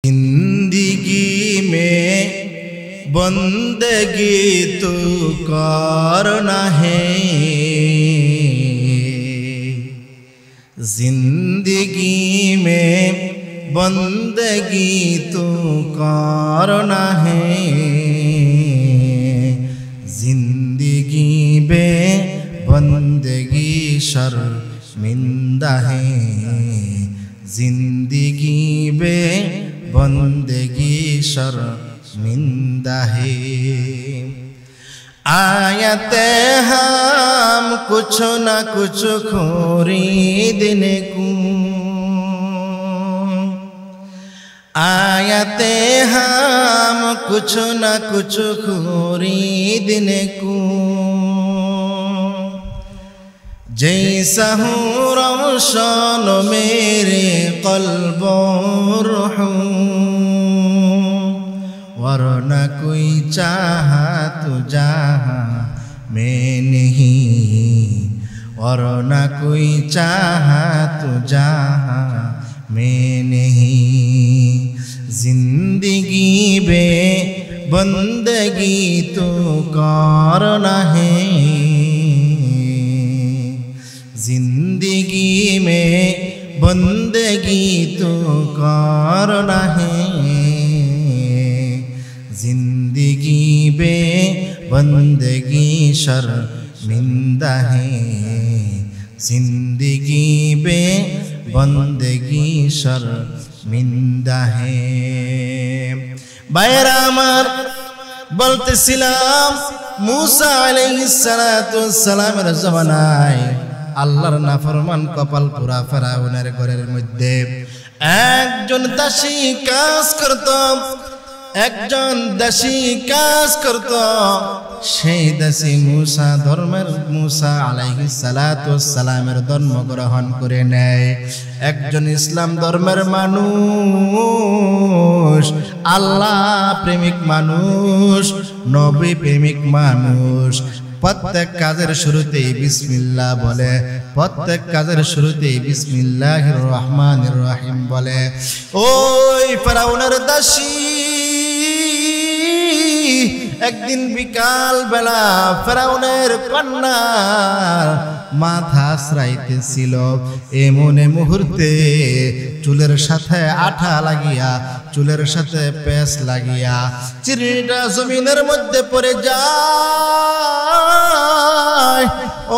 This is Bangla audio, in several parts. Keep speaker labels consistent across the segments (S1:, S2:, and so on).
S1: जिंदगी में बंदगी तो करना है, जिंदगी में बंदगी तो करना है, जिंदगी में बंदगी शर्मिंदा है, जिंदगी में बंदगी शर्मिंदा है। आयते हम कुछ न कुछ खरीदने को, आयते हम कुछ न कुछ खरीदने को, जैसा हूँ रोशन मेरे क़ल्ब रूह, वरना कोई चाहा तो जहाँ मैं नहीं, वरना कोई चाहा तो जहाँ मैं नहीं। जिंदगी में बंदगी तो करना है, जिंदगी में बंदगी तो करना है, जिंदगी में बंदगी शर्मिंदा है, जिंदगी में बंदगी शर्मिंदा है। भाइरा আমার বলতেছিলাম मूसा আলাইহিস সালাতু সালামের জামানায় আল্লাহর নাফরমান কপাল পুরা ফেরাউনের ঘরের মধ্যে একজন দাসী কাজ করত, একজন দাসী কাজ করত। সেই দাসী মুসা ধর্মের মুসা আলাইহিস সালাতু সালামের ধর্ম গ্রহণ করে নেয়। একজন ইসলাম ধর্মের মানুষ, আল্লাহ প্রেমিক মানুষ, নবী প্রেমিক মানুষ, প্রত্যেক কাজের শুরুতেই বিসমিল্লাহ বলে, প্রত্যেক কাজের শুরুতেই বিসমিল্লাহির রহমানির রহিম বলে। ওই ফেরাউনের দাসী একদিন বিকাল বেলা ফেরাউনের কন্যার মাথা আশ্রাইতেছিল, এমন মুহূর্তে চুলের সাথে আঠা লাগিয়া, চুলের সাথে পেঁচ লাগিয়া চিরনিটা জমিনের মধ্যে পড়ে যায়।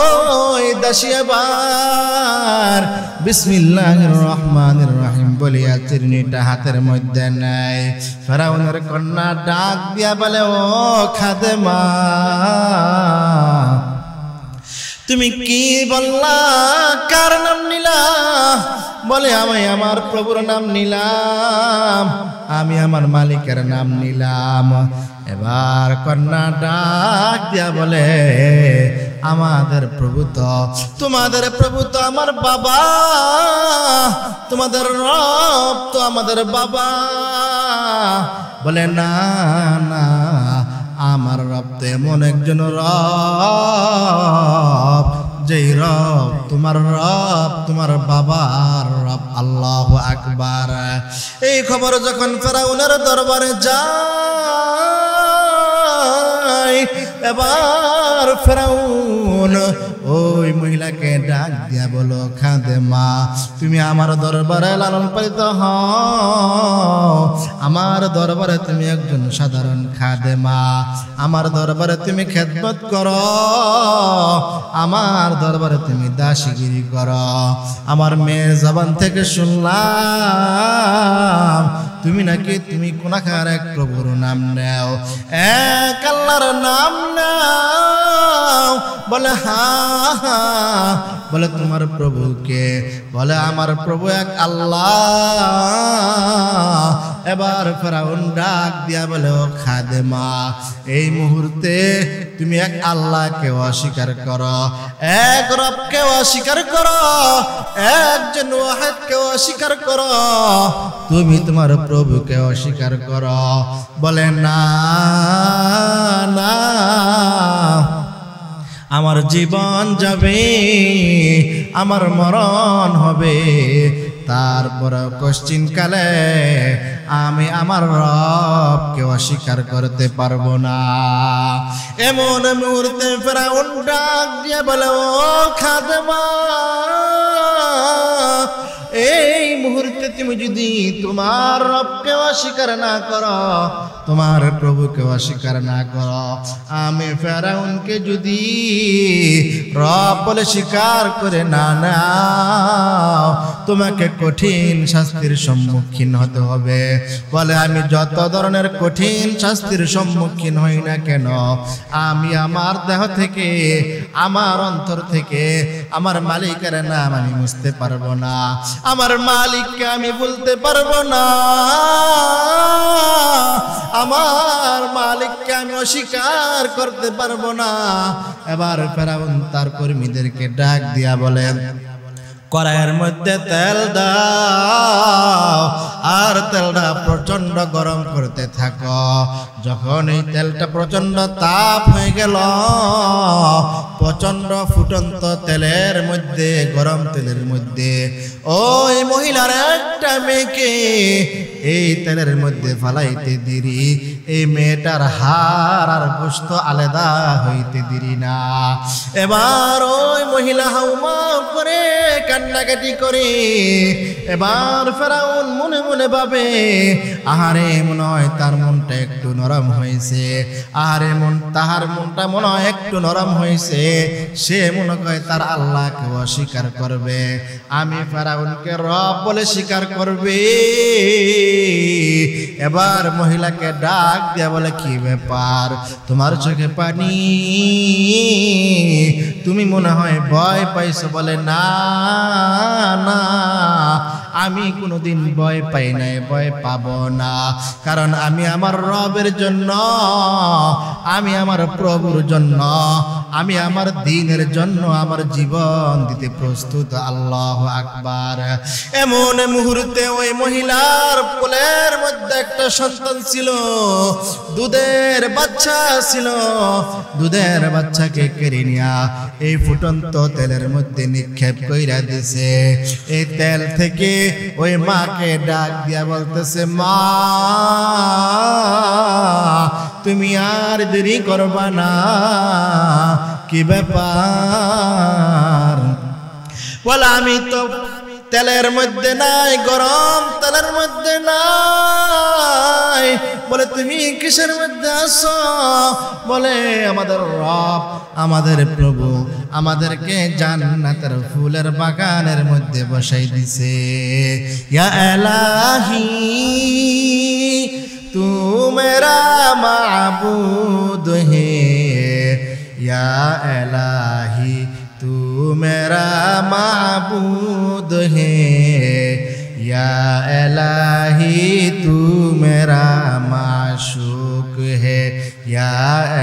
S1: ওই দাসী আবার বিসমিল্লাহির রহমানির রহিম বলিয়া চিরনিটা হাতের মধ্যে নেয়। ফেরাউনের কন্যা ডাক দিয়া বলে, ও খাদেমা, তুমি কি বললা, কার নাম নিলা? বলে, আমি আমার প্রভুর নাম নিলাম, আমি আমার মালিকের নাম নিলাম। এবার কন্যা ডাক দিয়া বলে, আমাদের প্রভু তো, তোমাদের প্রভু তো আমার বাবা, তোমাদের রব তো আমাদের বাবা। বলে, না না, আমার রব তো এমন একজন রব, যেই রব তোমার বাবার রব। আল্লাহু আকবার। এই খবর যখন ফেরাউনের দরবারে যায়, এবার ফেরাউন ওই মহিলাকে ডাক দিয়া বলো, খাদেমা, তুমি আমার দরবারে লালন পালিত হও, আমার দরবারে তুমি একজন সাধারণ খাদেমা, আমার দরবারে তুমি খেদমত করো, আমার দরবারে তুমি দাসীগিরি করো। আমার মেয়ের জবান থেকে শুনলাম তুমি নাকি তুমি কোনাকার এক প্রভুর নাম নাও, এক আল্লাহর নাম নাও। বলে, হ্যাঁ হ্যাঁ। বলে, তোমার প্রভুকে? বলে, আমার প্রভু এক আল্লাহ। এবার ফেরাউন ডাক দিয়া বলে, ও খাদেমা, এই মুহূর্তে তুমি এক আল্লাহকে অস্বীকার করো, এক রবকে অস্বীকার করো, একজন ওয়াহিদকে অস্বীকার করো, তুমি তোমার প্রভুকে অস্বীকার করো। বলে, না না, আমার জীবন যাবে, আমার মরণ হবে, তারপর কোশ্চিন কালে আমি আমার রবকে অস্বীকার করতে পারবো না। এমন মুহূর্তে ফেরাউন ডাক দিয়ে বলে, ও খাদেমা, এই মুহূর্তে তুমি যদি তোমার রবকে অস্বীকার না করো, তোমার প্রভুকে অস্বীকার না করো, আমি ফেরাউনকে যদি রব বলে স্বীকার করে না নাও, তোমাকে কঠিন শাস্তির সম্মুখীন হতে হবে। বলে, আমি যত ধরনের কঠিন শাস্তির সম্মুখীন হই না কেন, আমি আমার দেহ থেকে, আমার অন্তর থেকে আমার মালিকের নাম আমি মুছতে পারবো না, আমার মালিককে আমি বলতে পারবো না, আমার মালিককে আমি অস্বীকার করতে পারবো না। এবার ফেরাউন তার কর্মীদেরকে ডাক দিয়া বলেন, কড়াইয়ের মধ্যে তেল দাও আর তেলটা প্রচন্ড গরম করতে থাকো। যখন এই তেলটা প্রচন্ড তাপ হয়ে গেল, প্রচন্ড ফুটন্ত তেলের মধ্যে, গরম তেলের মধ্যে ওই মহিলার একটা মেয়েকে এই তেলের মধ্যে ফালাইতে দিরি, এই মেয়েটার হাড় আর গোশত আলাদা হইতে দিরি না। এবার ওই মহিলা হাউমাউ করে কান্নাকাটি করে। এবার ফেরাউন মনে মনে ভাবে, আহারে মনে হয় তার মনটা একটু নরম হয়েছে, আহারে তাহার মনটা মনে হয় একটু নরম হয়েছে, সে মনে করে তার আল্লাহকে অস্বীকার করবে, আমি ফেরাউনকে রব বলে স্বীকার করবে। এবার মহিলাকে ডাক দিয়া বলে, কি ব্যাপার, তোমার চোখে পানি, তুমি মনে হয় ভয় পাইছো? বলে, না না, আমি কোনোদিন ভয় পাই নাই, ভয় পাবো না, কারণ আমি আমার রবের জন্য, আমি আমার প্রভুর জন্য, আমি আমার দ্বীনের জন্য আমার জীবন দিতে প্রস্তুত। আল্লাহু আকবার। এমন মুহূর্তে ওই মহিলার কোলের মধ্যে একটা সন্তান ছিল, দুধের বাচ্চা ছিল, দুধের বাচ্চাকে কেড়ে নিয়া এই ফুটন্ত তেলের মধ্যে নিক্ষেপ কইরা দিছে। এই তেল থেকে ওই মাকে ডাক দিয়া বলতেছে, মা তুমি আর দেরি করবা না, কি ব্যাপার? বলে, আমি তো তেলের মধ্যে নাই, গরম তেলের মধ্যে নাই। বলে, তুমি কিসের মধ্যে আছো? বলে, আমাদের রব, আমাদের প্রভু আমাদেরকে জান্নাতের ফুলের বাগানের মধ্যে বসাই দিছে। ইয়া ইলাহি তু মেরা মাবুদ হে, या इलाही तू मेरा माबूद है, या इलाही तू मेरा माशूक है, या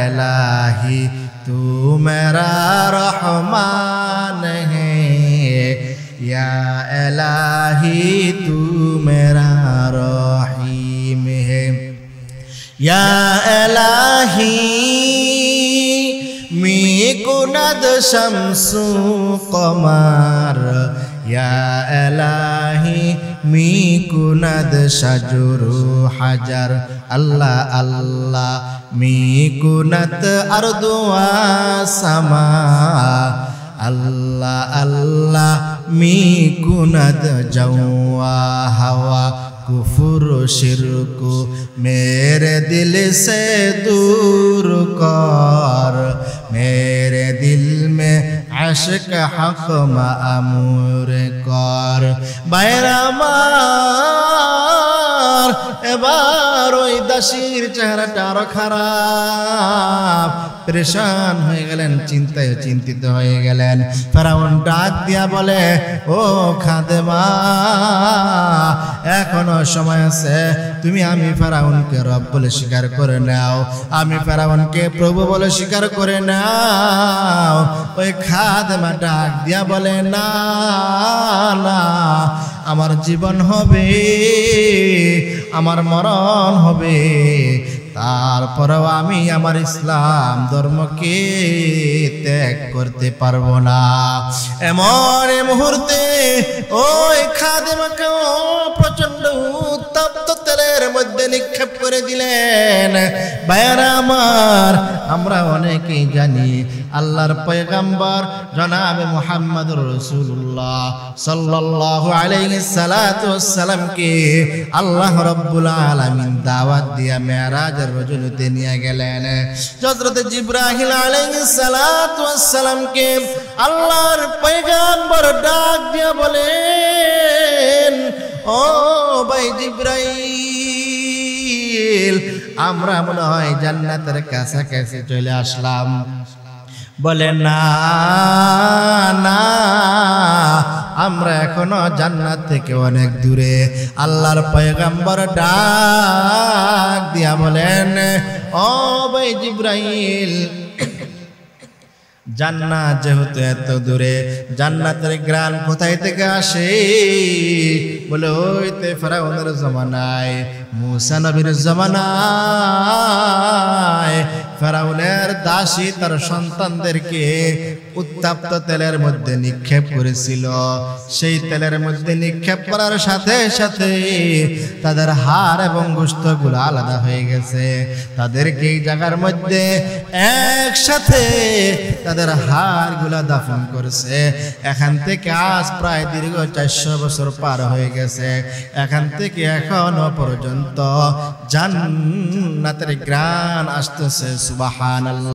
S1: इलाही तू मेरा रहमान है, या इलाही तू मेरा रहीम है, या इलाही मी कुनद शम्सु कमर, या इलाही मी कुनद शजरु हजर, अल्लाह अल्लाह मी कुनत अर्दु व समा, अल्लाह अल्लाह मी कुनद जवा हवा, कुफुर शिरकु मेरे दिल से दूर कर, मेरे दिल में अश्क हक मामूर कर। বাইরামার এবার ওই দাসীর চেহারাটা আরো খারাপ, পরেশান হয়ে গেলেন, চিন্তায় চিন্তিত হয়ে গেলেন। ফেরাউন ডাক দিয়া বলে, ও খাদেমা, এখনো সময় আছে, তুমি আমি ফেরাউনকে রব বলে স্বীকার করে নাও, আমি ফেরাউনকে প্রভু বলে স্বীকার করে নাও। ওই খাদেমা ডাক দিয়া বলে, না না, আমার জীবন হবে, আমার মরণ হবে, তারপরেও আমি আমার ইসলাম ধর্মকে ত্যাগ করতে পারবো না। এমন মুহূর্তে ওই খাদেমাকে প্রচন্ড উত্তপ্ত তেলের মধ্যে নিক্ষেপ করে দিলেন। ভাইয়েরা আমার, আমরা অনেকেই জানি আল্লাহর পয়গম্বর জনাবে মুহাম্মদুর রাসূলুল্লাহ সাল্লাল্লাহু আলাইহি সাল্লাতু ওয়াসসালামকে আল্লাহ রাব্বুল আলামিন দাওয়াত দিয়া মেরাজের রজনীতে নিয়ে গেলেন। হযরত জিবরাইল আলাইহিস সালাতু ওয়াসসালামকে আল্লাহর পয়গম্বর ডাক দিয়া বলেন, ও ভাই জিবরাইল, আমরা মনে হয় জান্নাতের কাছাকাছি চলে আসলাম। বলে না না, আমরা এখনো জান্নাত থেকে অনেক দূরে। আল্লাহর পয়গম্বর ডাক দিয়া বলেন, ও ভাই জিবরাইল, জান্নাত যেহেতু এত দূরে, জান্নাতের গ্রান কোথায় থেকে আসে? বলে ওইতে ফেরাউনের জমানায়, মুসা নবীর জমানায় ফেরাউনের দাসী তার সন্তানদেরকে উত্তপ্ত তেলের মধ্যে নিক্ষেপ করেছিল। সেই তেলের মধ্যে নিক্ষেপ করার সাথে সাথে তাদের হাড় এবং গোশতগুলো আলাদা হয়ে গেছে। তাদেরকে এই জায়গার মধ্যে একসাথে তাদের হাড়গুলা দাফন করেছে। এখান থেকে আজ প্রায় দীর্ঘ 400 বছর পার হয়ে গেছে। এখান থেকে এখনো পর্যন্ত জান্নাতের ঘ্রাণ আসতেছে। সুবহানাল্লাহ।